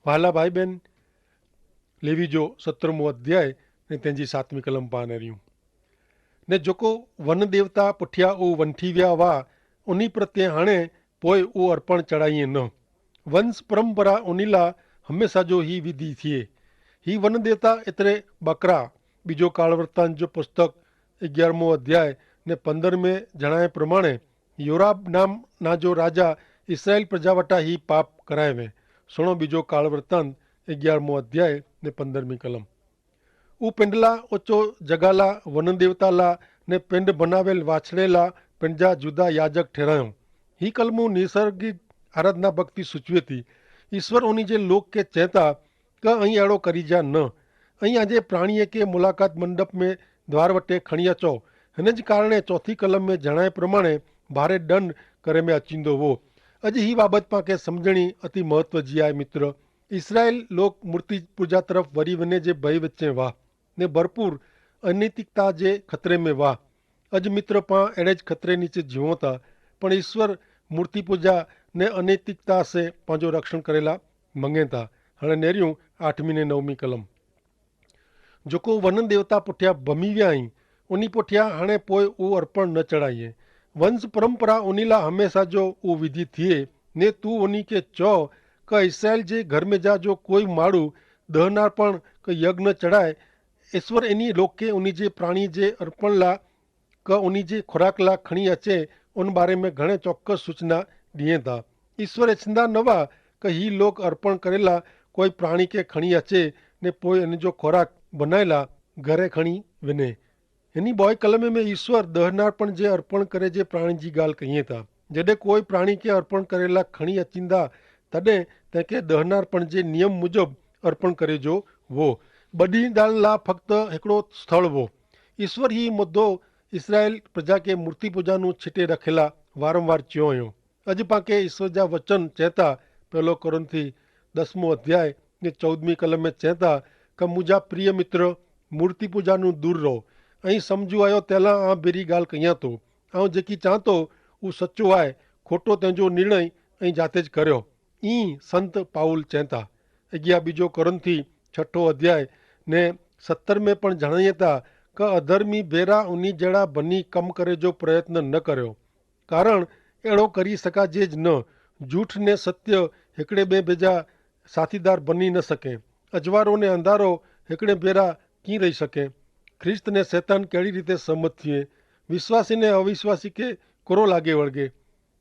वहाला भाई बहन, लेवी जो 17मो अध्याय ने तेंजी 7મી कलम पाने रहियूं ने जेको वन देवता पुठिया उ वंठी विया हुआ उन्हीं प्रत्ये हाणे पोइ उहो अर्पण चढ़ाईए न। वंश परंपरा उन्हीं ला हमेशा जो ही विधि थिए। ही वन देवता एतिरे बकरा बीजो काल वृत्तांत जो पुस्तक 11મો अध्याय ने 15 में जणाए प्रमाणे योराब नाम ना जो राजा इसराइल प्रजा वटा ही पाप कराए वे। सुनो बीजो काल वृत्तांत 11મો अध्याय ने 15મી कलम। उ पिंडला ओचो जगाला वन देवताला ने पिंड बनावेल वाछड़ेला पिंडजा जुदा याजक ठहरायो। ही कलमों नैसर्गिक आराधना भक्ति सूचवे थी। ईश्वर उन्हीं जे लोक के चेता क अहीं अड़ो करी जा न। अहीं अजे प्राणीअ के मुलाकात मंडप में द्वार वटे खणी अचो। हिन जे कारणे चौथी कलम में जणाए प्रमाणे भारे दंड करे में अचींदो हो। अॼु ही बाबत पाके समझणी अति महत्व जी आहे मित्र। इसराइल लोक मूर्ति पूजा तरफ़ वरी वञे जे भय विचे वाह ने भरपूर अनैतिकता जे खतरे में वाह। अॼु मित्र पां अहिड़े ज खतरे नीचे जीवो था, पण ईश्वर मूर्ति पूजा ने अनैतिकता से पंहिंजो रक्षण करेला मंगे था। हाणे नेरियूं 8મી ने 9મી कलम। जेको वन देवता पुठिया भमी विया आहीं उन्हीं पुठिया हाणे पोइ उहो अर्पण न चढ़ाइए। वंश परंपरा उन्हीं ला हमेशा जो उहो विधि थिए ने तू उन्हीं के चओ क इसराइल जे घर में जा जो कोई माण्हू दहनार्पण क यज्ञ चढ़ाए ईश्वर इन्हीं लोक के उन्हीं जे प्राणी जे अर्पण ला क उन्हीं जे खुराक ला खणी अचे उन बारे में घणे चौक्कस सूचना दिए था। ईश्वर इच्छंदा न हुआ क ही लोक अर्पण करेला कोई प्राणी के खणी अचे ने पोइ इन जो खुराक बनाएला घरे खणी वञे। हिनी बॉय कलमे में ईश्वर दहनार्पण जे अर्पण करे जे प्राणी जी ॻाल्हि कईं था। जॾहिं कोई प्राणी के अर्पण करेला खणी अचींदा तॾहिं तंहिंखे दहनार्पण जे नियम मुजब अर्पण करे जो वो। बलिदान ला फक्त हिकिड़ो स्थल हो। ईश्वर ही मुद्दो इसराइल प्रजा के मूर्ति पूजा नूं छिटे रखेला वारंवार चयो हुयो। अॼु पाके ईश्वर जा वचन चेता पहलो कोरिन्थी 10मो अध्याय ने 14મી कलम में चेता क मुंहिंजा प्रिय मित्र मूर्ति पूजा नूं दूर रहो ऐं सम्झो आयो तैला आ बेरी ॻाल्हि कयां थो। ऐं जेकी चां थो उहो सचो आहे, खोटो तंहिंजो निर्णय ऐं जातेज करियो। ई संत पाउल चेता। अॻियां बीजो कोरिन्थी 6ठो अध्याय ने 70 में पण जणाइए था क अधर्मी बेरा उन्हीं जहिड़ा बनी कम करे जो प्रयत्न न करियो, कारण अहिड़ो करी सघाजे ज न। झूठ ने सत्य हिकिड़े ॿिए बेजा साथीदार बनी न सके। अजवारो ने अंधारो हिकिड़े बेरा कीअं रही सके। ख्रिस्त ने शैतान कहिड़ी रीते सहमत थिए। विश्वासी ने अविश्वासी के कोरो लागे वળગે।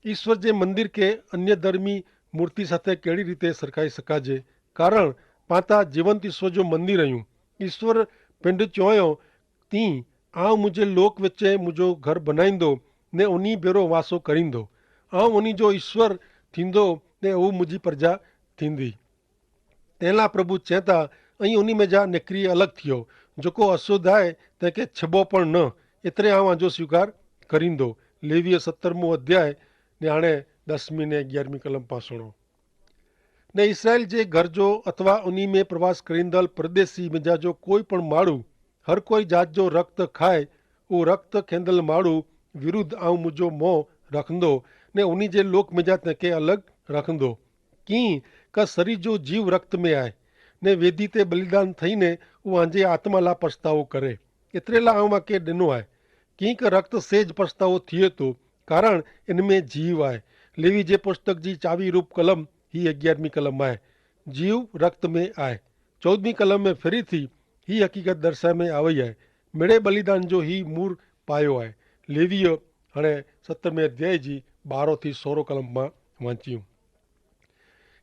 ईश्वर जे मंदिर के अन्य धर्मी मूर्ति साथे कहिड़ी रीते सरखाई सघाजे, कारण पाता जीवंत ईश्वर जो मंदिर आहियूं। ईश्वर पिंड चयो तीं आउं मुंहिंजे लोक विचे मुंहिंजो घर बनाईंदो ने उन्हीं भेरो वासो करींदो। आउं उन्हीं जो ईश्वर थींदो ने हू मुंहिंजी प्रजा थींदी। तंहिंला प्रभु चेता ऐं उन्हीं में जा निकिरी अलॻि थियो। जेको अशुद्ध आहे तंहिंखे छिबो पण न, एतिरे आउं जो स्वीकार करींदो। लेवीय 17मो अध्याय ने हाणे 10મી ने 11મી कलम पां सुणो। ने इसराइल जे घर जो अथवा उन्हीं में प्रवास करींदड़ परदेसी मिजा जो कोई पण माण्हू हर कोई जात जो रक्त खाए, उहो रक्त खेंदल माण्हू विरुद्ध आउं मुंहिंजो मोह रखंदो ने उन्हीं जे लोक मिजा तंहिंखे अलॻि रखंदो। कीअं का शरीर जो जीव रक्त में आहे ने वेदी ते बलिदान थई ने उहो पंहिंजे आत्मा ला पछतावो करे। एतिरे ला आउं मूंखे ॾिनो आहे। कीअं का रक्त सेज पछतावो थिए थो, कारण इन में जीव आहे। लेवी जे पुस्तक जी चावी रूप कलम ही 11મી कलम आहे। जीव रक्त में आहे। 14મી कलम में फिरी थी ही हक़ीक़त दर्शाए में आवई आहे। मिड़े बलिदान जो ही मूर पायो आहे। लेवीय हाणे 17वें अध्याय जी 12 थी 16 कलम मां वांचियूं।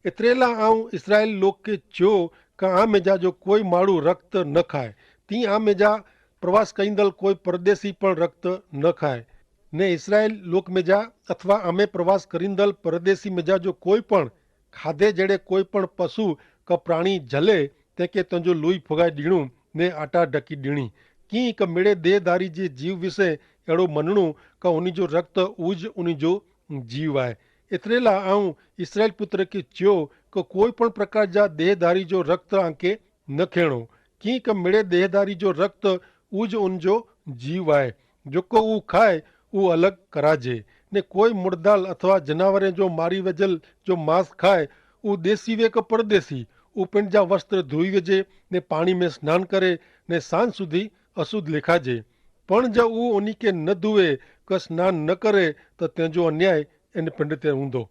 एतिरे ला आउं इसराइल लोक के चयो क आमेजा जो कोई माण्हू रक्त न खाए, तीअं आमेजा प्रवास कईंदड़ कोई परदेसी पण रक्त न खाए ने इसराइल लोक मेजा अथवा आमे प्रवास करींदड़ परदेसी मेजा जो कोई पण खाधे जहिड़े कोई पण पशु का प्राणी झले तंहिंखे तुंहिंजो लुई फुगाए ॾियणो ने आटा ढकी ॾियणी। कीअं हिकु मिड़े देहधारी जे जीव विषय अहिड़ो मञणो का उन जो रक्त उज उन जो जीव आहे। एतिरे ला आउं इसराइल पुत्र खे चयो क कोई पण प्रकार जा देहधारी जो रक्त आंके न खेणो। कीअं हिकु मिड़े देहधारी जो रक्त उज उन जो जीव आहे। जेको उहो खाए उहो अलॻि कराजे ने कोई मुर्दाल अथवा जनावरे जो मारी वजल जो मांस खाए उहो देसी वे क परदेसी हू पंहिंजा वस्त्र धोई वेझे ने पाणी में स्नान करे ने सांझ सुधी अशुद्ध लेखाजे। पण जो हू उन खे न धुए क स्नान न करे त तंहिंजो अन्याय इन पिंड ते हूंदो।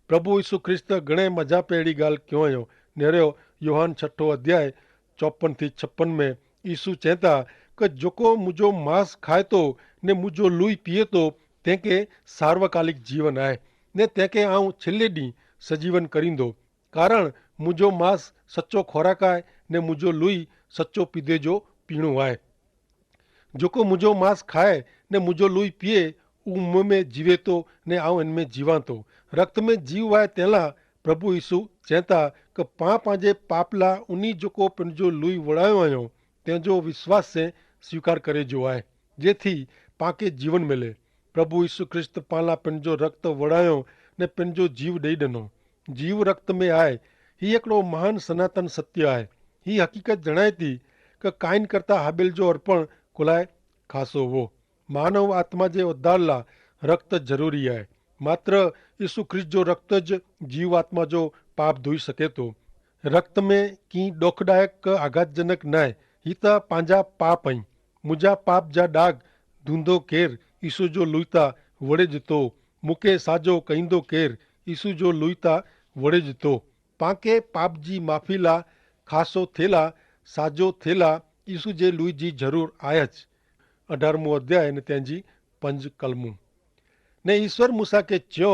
प्रभु यीशु ख्रिस्त घणे मज़ा पे अहिड़ी ॻाल्हि क्यों आहियो नेरियो योहान 6 अध्याय 54 थी 56 में यीशु चए था कि जेको मुंहिंजो मांस खाए थो ने मुंहिंजो लूई पीए थो तंहिंखे सार्वकालिक जीवन आहे ने तंहिंखे आऊं छिले ॾींहुं सजीवन करींदो। कारण मुंहिंजो मांस सचो खुराक आहे ने मुंहिंजो लूई सचो पीधे जो पीणो आहे। जेको मुंहिंजो मांस खाए ने मुंहिंजो लूई पीए उहो मूं में जीवे थो ने आऊं हिन में जीवां थो। रक्त में जीव आहे तंहिं लाइ प्रभु यीशु चए था कि पां पंहिंजे पाप लाइ उन जेको पंहिंजो लूई वड़ायो आहियो तंहिंजो विश्वास से स्वीकार करे जो आहे जेथी पांखे जीवन मिले। प्रभु यीशु ख्रिस्त पाण लाइ पंहिंजो रक्त वड़ायो ने पंहिंजो जीव ॾेई ॾिनो। जीव रक्त में आहे। हीउ हिकिड़ो महान सनातन सत्य आहे। हीअ हक़ीक़त जणाए थी कि काइन करता हाबिल जो अर्पण कुलाए खासो हो। मानव आत्मा जे उद्धार लाइ रक्त ज़रूरी आहे। मात्र यीशु ख्रिस्त जो रक्त ज जीव आत्मा जो पाप धोई सके थो। रक्त में की ॾोखदायक आघातजनक न आहे। ही त पंहिंजा पाप आहिनि। मुंहिंजा पाप जा दाग धुंधो केरु यीशु जो लुई वड़े ॾितो। मूंखे साजो कईंदो केरु यीशु जो लुई वड़े ॾितो। पांखे पाप जी माफ़ी लाइ खासो थेला साजो थेला यीशु जे लुई जी ज़रूर आयच। 18 अध्याय ने तंहिंजी 5 कलमूं ने ईश्वर मूसा खे चयो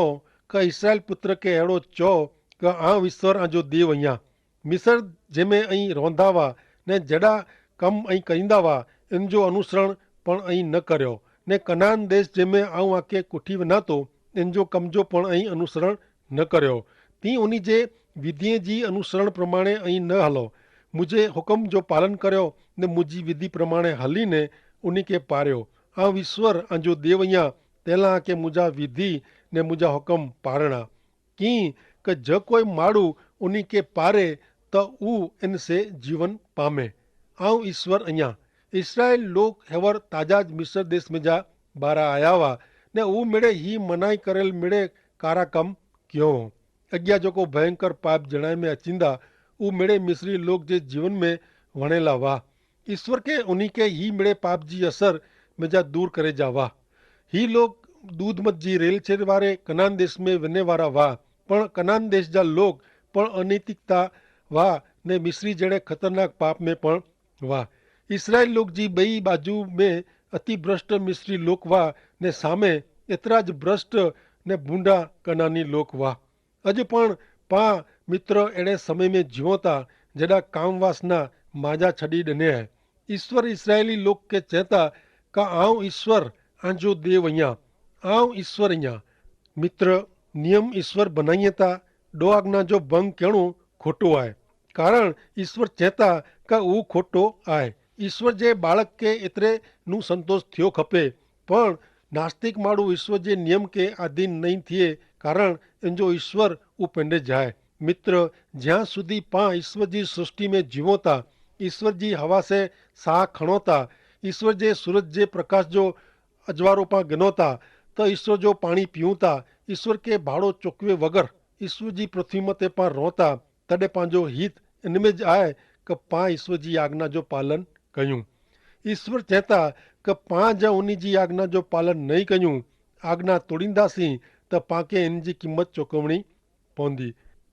कि इसराइल पुत्र खे अहिड़ो चओ कि आउं ईश्वर आंजो देव आहियां। मिस्र जंहिंमें अई रहंदा हुआ ने जहिड़ा कम अई करींदा हुआ इन जो अनुसरण पण अई न करियो ने कनान देश जंहिंमें आउं आके कुठी वञा थो इन जो कम जो पण अई अनुसरण न करियो। तीअं उन जे विधिअ जी अनुसरण प्रमाणे अई न हलो। मुंहिंजे हुकुम जो पालन करियो ने मुंहिंजी विधि प्रमाणे हली ने उन खे पारियो। आउं ईश्वर आंजो देव आहियां तंहिं लाइ के मुंहिंजा विधि ने मुंहिंजा हुकुम पारणा कीअं कि जो कोई माण्हू उन खे पारे त हू इन से जीवन पामे। आउं ईश्वर आहियां। इसराइल लोग हेवर ताजाज मिस्र देश में जा ॿार आया हुआ ने हू मिड़े ही मनाई करेल मिड़े कारा कम कयो। अॻियां जेको भयंकर पाप जणाए में अचींदा हू मिड़े मिस्री लोग जे जीवन में वणेला हुआ। ईश्वर के उन्हीं के ही मिड़े पाप जी असर में जा दूर करे जा हुआ। ही लोग दूध मत जी रेल छेड़ वारे कनान देश में वञे वारा हुआ पण कनान देश जा लोग पण अनैतिकता हुआ ने मिस्री जहिड़े ख़तरनाक पाप में पण हुआ। इसराइल लोग जी ॿई बाजू में अति भ्रष्ट मिस्री लोग हुआ ने सामे एतिरा ज भ्रष्ट ने भूंडा कनानी लोग हुआ। अॼु पण पां मित्र अहिड़े समय में जीवो था जॾहिं काम वासना माजा छॾी ॾिने आहे। ईश्वर इसराइली लोग खे चए था का आउं ईश्वर आंजो देव आहियां। आउं ईश्वर आहियां। मित्र नियम ईश्वर बनाईअ था ॾो आज्ञा जो भंग करणो खोटो आहे। कारण ईश्वर चए था का उहो खोटो आहे। ईश्वर जे बालक खे एतिरे नू संतोष थियो खपे पण नास्तिक माण्हू ईश्वर जे नियम के अधीन नहीं थिए कारण इन जो ईश्वर उहो पंहिंजे जाए। मित्र ज्यां સુધી पां ईश्वर जी सृष्टि में जीवो था ईश्वर जी हवा से साह खणो था ईश्वर जे सूरज जे प्रकाश जो अजवारो पां गिनो था त ईश्वर जो पाणी पीऊं था ईश्वर के भाड़ो चुकवे वगर ईश्वर जी पृथ्वी मथे पां रहो था तॾहिं पंहिंजो हित इन में आहे कि पां ईश्वर जी आज्ञा जो पालन कयूं। ईश्वर चए था कि पां जा उन जी आज्ञा जो पालन नहीं कयूं आज्ञा तोड़ींदासीं त पांखे इन जी क़ीमत चुकवणी पवंदी।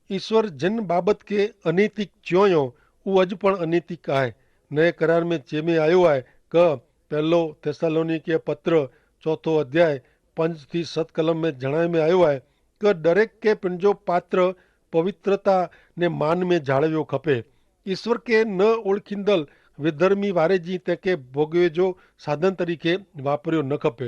ईश्वर जिन बाबत के अनैतिक चयो हुयो उहो अॼु पण अनैतिक आहे। नए करार में चेमे आयो आहे कि पहलो थिस्सलुनीके पत्र 4 अध्याय 5 थी 7 कलम में जणाए में आयो आहे कि दरेक के पंहिंजो पात्र पवित्रता ने मान में जाड़वियो खपे। ईश्वर के न ओळखींदल विधर्मी वारे जी तंहिंखे भोगवे जो साधन तरीक़े वापरियो न खपे।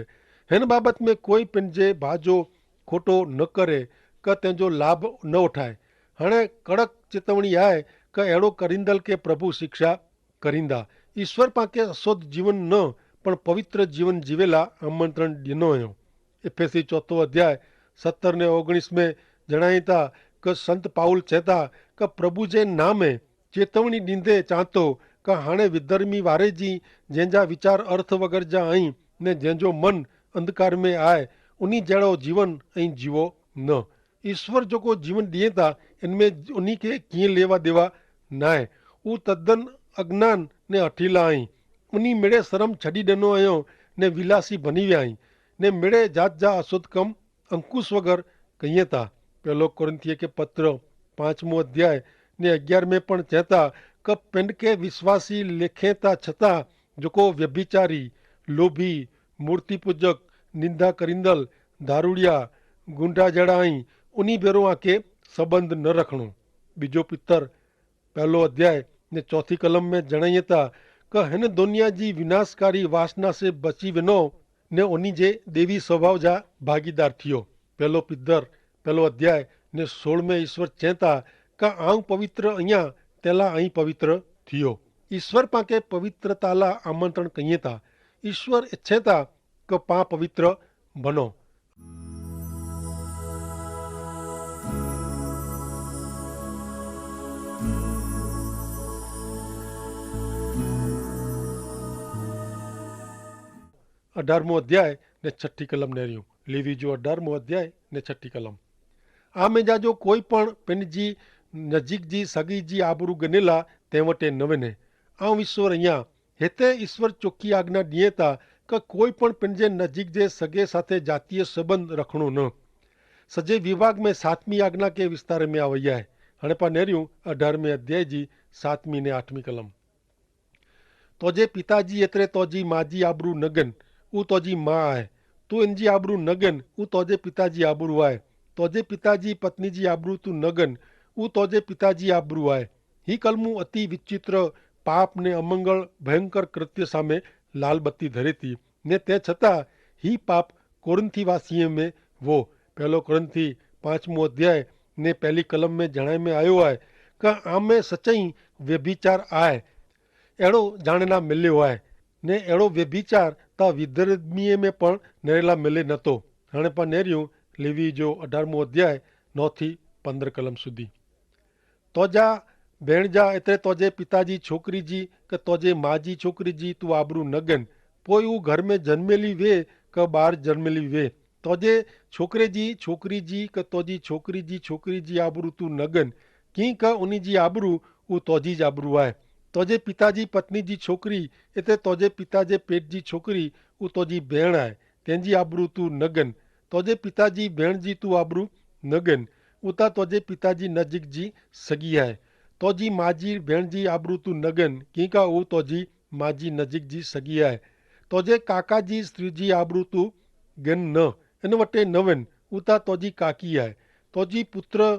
हिन बाबत में कोई पंहिंजे भाउ जो खोटो न करे कि तंहिंजो लाभ न उठाए। हाणे कड़क चेतवणी आहे कि अहिड़ो करींदल के प्रभु शिक्षा करींदा। ईश्वर पांखे अशुद्ध जीवन न पण पवित्र जीवन जीवे लाइ आमंत्रण ॾिनो हुयो। इफेसी 4 अध्याय 17 ने 19 में जणाई था कि संत पाउल चए था कि प्रभु जे नाम में चेतवणी ॾींदे चवां थो कि हाणे विधर्मी वारे जी जंहिंजा वीचार अर्थ वग़ैरह जा आहिनि ने जंहिंजो मन अंधकार में आहे उन जहिड़ो जीवन ऐं जीवो न। ईश्वर जेको जीवन ॾिए था इनमें उन खे कीअं लेवा देवा नाहे हू तद्दन अज्ञान ने हठीला आई उनी मेड़े शरम छड़ी ॾिनो आहियो ने विलासी बनी विया आहीं ने मेड़े जात जा असुद कम अंकुश वगर कईं था। पहलो कोरिंथिय के पत्र 5मो अध्याय ने 11 में पण चेता क पिंड के विश्वासी लेखे था छता जो व्यभिचारी लोभी मूर्ति पूजक निंदा करिंदल दारूड़िया गुंडा जड़ा आई उन्हीं भेरो आके संबंध न रखणो। बीजो पितर पहलो अध्याय ने 4 कलम में जणाइए था क हिन दुनिया जी विनाशकारी वासना से बची विनो ने उन्हीं जे देवी स्वभाव जा भागीदार थियो। पहलो पितर पहलो अध्याय ने 16 में ईश्वर चेता का आऊं पवित्र अहियां तेला आई पवित्र थियो। ईश्वर पाके पवित्रता ला आमंत्रण कईं था। ईश्वर इच्छे था क पा पवित्र बनो। अठारमो अध्याय ने 6 कलम नेरियूं लेवी जो 18मो अध्याय ने 6 कलम आमे जा जो कोई पण पिन जी नजीक जी सगी जी आबरू गनेला ते वटे न वञे। आऊं ईश्वर अहियां हिते ईश्वर चोखी आज्ञा ॾिए था क कोई पण पिन जे नजीक जे सगे साथे जातीय संबंध रखणो न। सजे विभाग में 7वीं आज्ञा के विस्तार में आवई आहे। हाणे पा नेरियूं 18वें अध्याय जी 7वीं ने 8वीं कलम तोजे पिताजी एतिरे तोजी माँ जी आबरू न गन ऊ तोजी माँ आहे तू इन जी आबरू न गन ऊ तोजे पिताजी आबरू आहे तोजे पिताजी पत्नी जी आबरू तू न गन ऊ तोजे पिताजी आबरू आहे। ही कलमू अति विचित्र पाप ने अमंगल भयंकर कृत्य सामे लाल बत्ती धरे थी ने ते छता ही पाप कोरिंथी वासीअ में वो पहलो कोरिंथी 5मो अध्याय ने पहली कलम में जणाए में आयो आहे क आमे सचई व्यभिचार आहे अहिड़ो ॼाणेला मिलियो आहे ने अहिड़ो व्यभिचार ता विधर्मीअ में पण नेरेला मिले नथो। हाणे पा नेरियूं लेवी जो 18मो अध्याय 9 थी 15 कलम सुधी तोजा भेण जा एतिरे तोजे पिताजी छोकरी जी क तोजे माँ जी छोकरी जी तू आबरू न गन पोइ ऊ घर में जन्मेली वे क ॿार जन्मेली वे तोजे छोकरे जी छोकरी जी क तोजी छोकरी जी आबरू तू न गन की क उन्ही जी आबरू ऊ तोजी आबरू आहे। तोजे पिताजी पत्नी जी छोकरी इते तोजे पिता जे पेट जी छोकरी ऊ तोजी भेण आहे तंहिंजी आबरू तू न गन तोजे पिताजी भेण जी तू आबरू न गन उता तोजे पिताजी नजीक जी सगी आहे तोजी माँ जी भेण जी आबरू तू न गन की का ऊ तोजी माँ जी नजीक जी सगी आहे। तोजे काका जी स्त्री जी आबरू तू गन न इन वटे न वञ उता तोजी काकी आहे तोजी पुत्र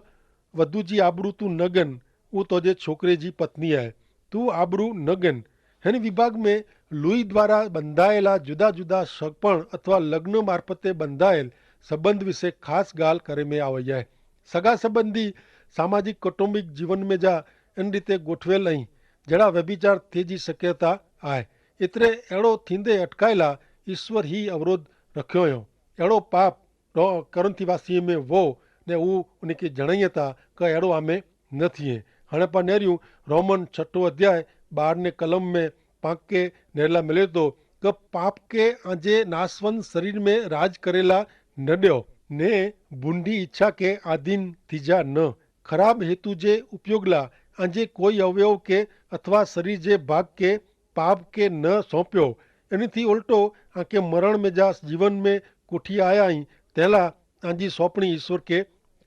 वधू जी आबरू तू न गन ऊ तोजे छोकरे जी पत्नी आहे तू आबरू न गन। हिन विभाग में लुई द्वारा बंधायेला जुदा जुदा सगपण अथवा लग्न मार्फते बंधायेल संबंध विषे खास गाल करे में आवई आहे। सगा संबंधी सामाजिक कौटुंबिक जीवन में जा इन रीते गोठवेल ऐं जड़ा व्यभिचार थी शक्यता आहे एतिरे अहिड़ो थींदे अटकायला ईश्वर ही अवरोध रखियो हुयो। अहिड़ो पाप कोरिंथी वासीअ में वो ने ऊ उनखे जणाईअ था क अहिड़ो आमे न थिए। हाणे पा नेरियूं रोमन 6 अध्याय 12 ने कलम में पाके नेरला मिले तो क पाप के आजे नासवंत शरीर में राज करेला न ॾियो ने बूंदी इच्छा के आधीन थीजा न खराब हेतु जे उपयोग ला आजे कोई अवयव के अथवा शरीर जे भाग के पाप के न सौंपियो इन थी उल्टो आके मरण में जा जीवन में कुठी आया आई तेला आजी सौंपणी ईश्वर के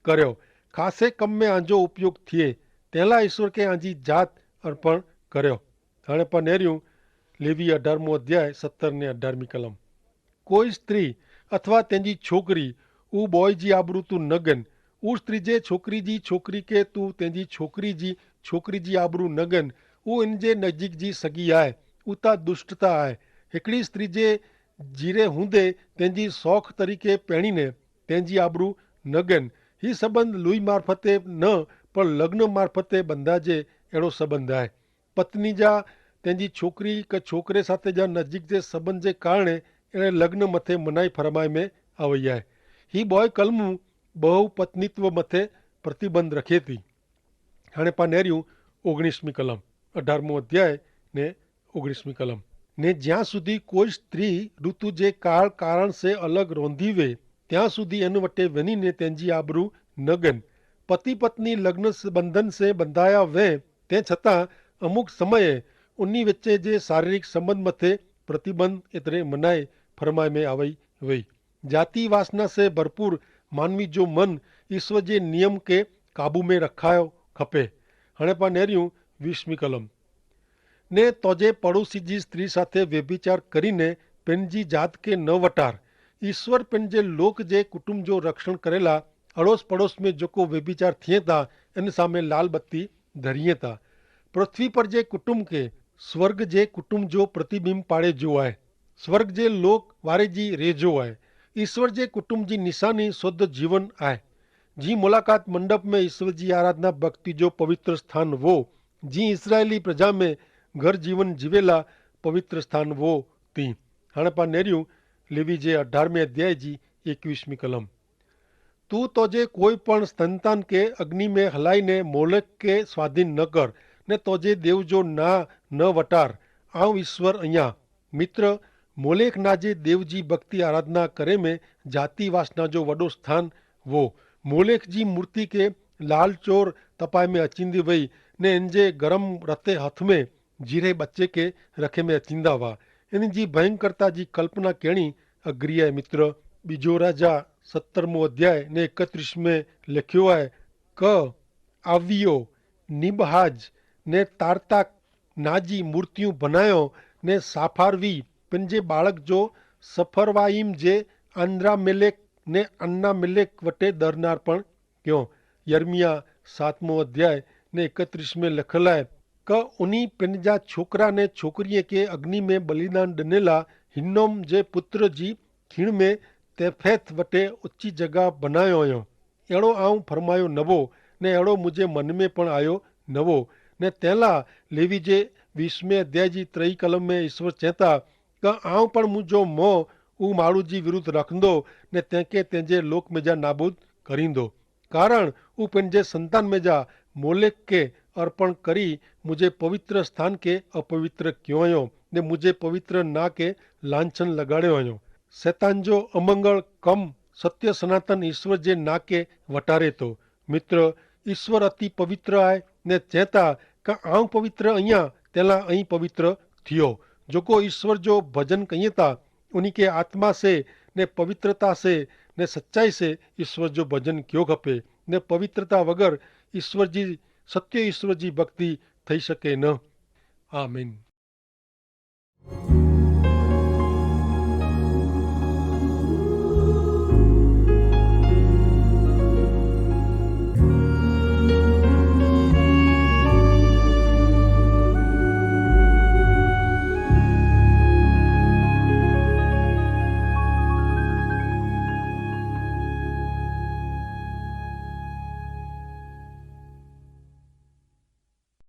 कर्यो खासे कम में आजो उपयोग थिए तेला ईश्वर के आजी जात अर्पण कर्यो। हाणे पा नेरियूं लेवी 18मो अध्याय 17 ने 18वीं कलम कोई स्त्री अथवा तेंजी छोकरी ऊ बॉय जी आबरू तू न गन ऊ स्त्री जे छोकरी के तू तेंजी छोकरी जी आबरू न गन ऊ इन जे नजीक जी सगी आहे उता दुष्टता आहे। हिकिड़ी स्त्री जे जीरे हूंदे तेंजी सौख तरीके पहिणी ने तेंजी आबरू न गन ही संबंध लुई मार्फते न पर लग्न मार्फते बंधाजे अहिड़ो संबंध आहे। पत्नी जा तेंजी छोकरी क छोकरे साथे जा नजीक जे संबंध जे कारणे अहिड़े लग्न मथे मनाई फरमाए में आवई आहे। ही बॉय कलमू बहु पत्नीत्व मथे प्रतिबंध रखे थी। हाणे पा नेरियूं 19वीं कलम 18मो अध्याय ने 19वीं कलम ने ज्यां सुधी कोई स्त्री ऋतु जे कारण से अलग रोंधी वे त्यां सुधी इन वटे वनी ने तेंजी आबरू न गन पति पत्नी लग्न बंधन से बंधाया वे તે છતાં અમુક સમયે उन्नी वच्चे जे शारीरिक संबंध मथे प्रतिबंध इतने मनाए फरमाए में आवई वही। जाति वासना से भरपूर मानवी जो मन ईश्वर जे नियम के काबू में रखायो खपे। हणे पा नेरियूं 20મી कलम ने तोजे पड़ोसी जी स्त्री साथे व्यभिचार करीने पेनजी जात के न वटार। ईश्वर पेनजे लोक जे कुटुंब जो रक्षण करेला अड़ोस पड़ोस में जोको व्यभिचार थिए था इन सामे लाल बत्ती धरिए था। पृथ्वी पर जे कुटुंब के स्वर्ग जे कुटुंब जो प्रतिबिंब पाड़े जो है। स्वर्ग जे लोक वारे जी रेजो है। ईश्वर जे कुटुंब जी निशानी शुद्ध जीवन है। जी मुलाकात मंडप में ईश्वर जी आराधना भक्ति जो पवित्र स्थान वो। जी इसराइली प्रजा में घर जीवन जीवेला पवित्र स्थान वो थी। हाणे पा नेरियूं लेवी जे 18वें अध्याय जी 21મી कलम। तू तोजे कोई पण संतान के अग्नि में हलाई ने मोलक के स्वाधीन न कर ने तोजे देव जो ना न वटार। आव ईश्वर अहियां। मित्र मोलेक ना जे देव जी भक्ति आराधना करे में जाति वासना जो वडो स्थान वो। मोलेक जी मूर्ति के लाल चोर तपाए में अचिंदी वही ने इंजे गरम रते हथ में जीरे बच्चे के रखे में अचिंदा हुआ। इन जी भयंकरता जी कल्पना केणी अग्री है। मित्र बीजो राजा 17मो अध्याय ने 31 में लिखियो है क आवियो निबहाज ने तारता नाजी मूर्तियों बनायो ने साफारवी पिंजे बालक जो सफरवाइम जे आंद्रा मिलेक ने अन्ना मिलेक वटे दरनारपण क्यों। यर्मिया 7मो अध्याय ने 31 में लखल है क उन्हीं पिंजा छोकरा ने छोकरीए के अग्नि में बलिदान डनेला हिन्नोम जे पुत्र जी खीण में तेफेथ वटे उच्ची जगह बनायो हुयो। अड़ो आऊं फरमायो नवो ने अड़ो मुझे मन में पण आयो नवो ने तेला लेवी जे 20वें अध्याय जी 3 कलम में ईश्वर चेता क आऊं पण मुझो मोह ऊ माड़ू जी विरुद्ध रखंदो ने तेंके तेंजे लोक में जा नाबूद करींदो। कारण ऊ पंहिंजे संतान में जा मोलेक के अर्पण करी मुझे पवित्र स्थान के अपवित्र क्यों हुयो ने मुझे पवित्र ना के लांछन लगाड़ियो हुयो। शैतान जो अमंगल कम सत्य सनातन ईश्वर जे ना के वटारे तो। मित्र ईश्वर अति पवित्र है ने चेता का आऊं पवित्र अहियां तेला अहीं पवित्र थियो। जो को ईश्वर जो भजन कहिए था उन्हीं के आत्मा से ने पवित्रता से ने सच्चाई से ईश्वर जो भजन क्यों खपे ने पवित्रता वगर ईश्वर जी सत्य ईश्वर जी भक्ति थई सके न। आमीन।